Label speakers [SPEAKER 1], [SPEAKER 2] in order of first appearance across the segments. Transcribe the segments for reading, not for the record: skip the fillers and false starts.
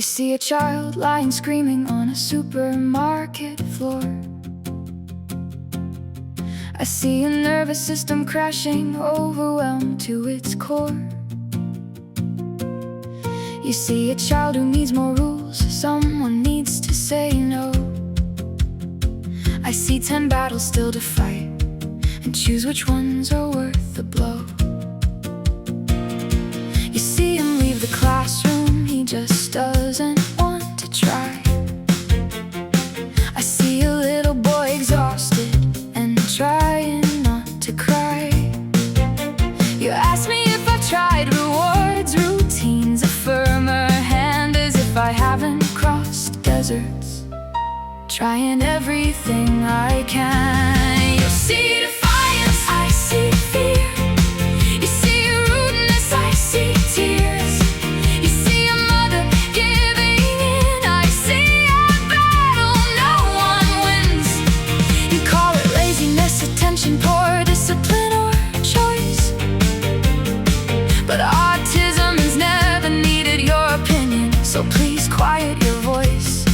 [SPEAKER 1] see a child lying screaming on a supermarket floor. I see a nervous system crashing, overwhelmed to its core. You see a child who needs more rules, someone needs to say no. I see 10 battles still to fight, and choose which ones are worth the blow. You see him leave the classroom, he just doesn't want to try. I see a little boy exhausted and trying not to cry. You ask me if I've tried rewards, routines, a firmer hand, as if I haven't crossed deserts, trying everything I can. You see defiance, I see fear. You see rudeness, I see tears. You see a mother giving in, I see a battle no one wins. You call it laziness, attention, poor discipline, or choice, but autism has never needed your opinion, so please quiet your voice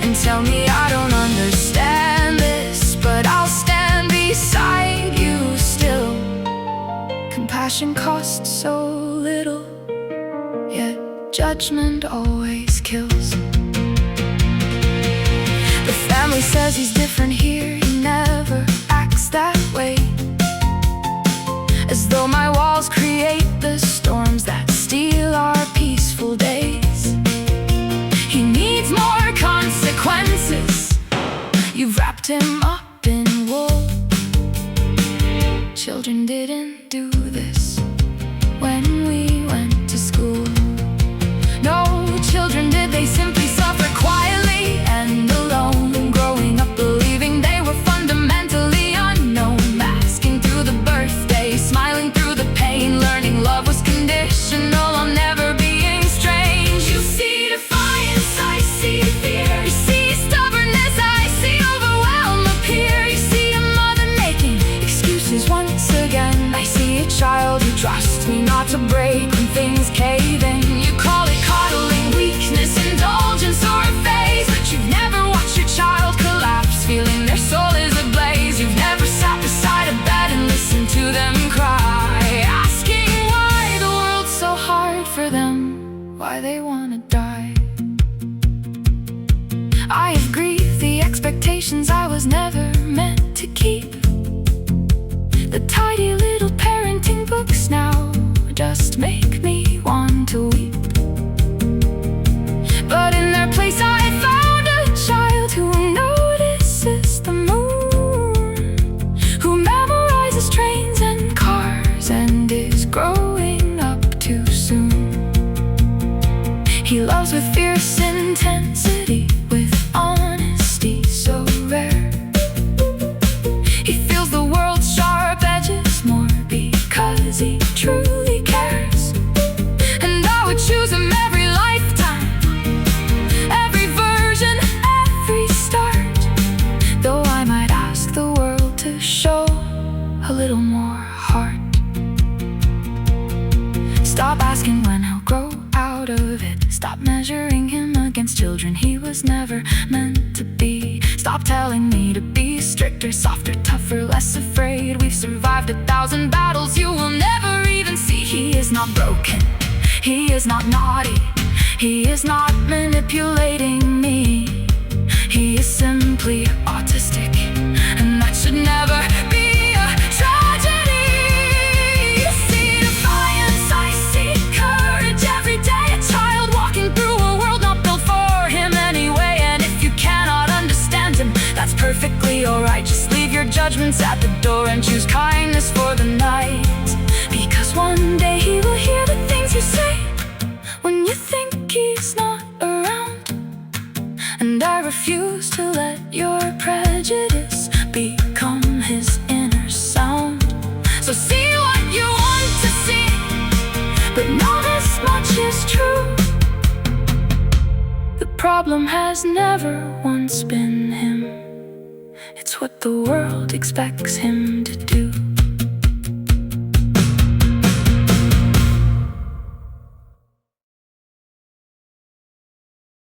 [SPEAKER 1] and tell me I don't understand this, but I'll stand beside you still. Compassion costs so little, yet judgment always kills. The family says he's different here, he never acts that way, as though my walls create the storms that steal our peaceful days. He needs more consequences, you've wrapped him up in wool. Children didn't do this when we went to school. No children did, they simply suffered quietly and alone, growing up believing they were fundamentally unknown, masking through the birthday, smiling through the pain, learning love was conditional on never being strange. You see defiance, I see fear. You see stubbornness, I see overwhelm appear. You see a mother making excuses once again. I see a child who trusts me not to break when things cave in. You call it coddling, weakness, indulgence, or a phase, but you've never watched your child collapse, feeling their soul is ablaze. You've never sat beside a bed and listened to them cry, asking why the world's so hard for them, why they wanna die. I have grief, the expectations I was never meant to keep. The tidy little parenting books now just make me want to weep. But in their place I found a child who notices the moon, who memorizes trains and cars and is growing up too soon. He loves with fierce intensity, with honesty so rare. He feels the world's sharp edges more because he truly cares. And I would choose him every lifetime, every version, every start, though I might ask the world to show a little more heart. Stop asking when he'll grow out of it. Stop measuring him against children he was never meant to be. Stop telling me to be stricter, softer, tougher, less afraid. We've survived 1,000 battles you will never even see. He is not broken, he is not naughty, he is not manipulating me. He is simply autistic, and that should never be a tragedy. You see defiance, I see courage every day. A child walking through a world not built for him anyway. And if you cannot understand him, that's perfectly alright. Just leave your judgments at the door and choose kindness for the night. Because one day he will hear the things you say when you think he's not around. And I refuse to let your prejudice become his inner sound. So see what you want to see, but not as much is true. The problem has never once been him, it's what the world expects him to do.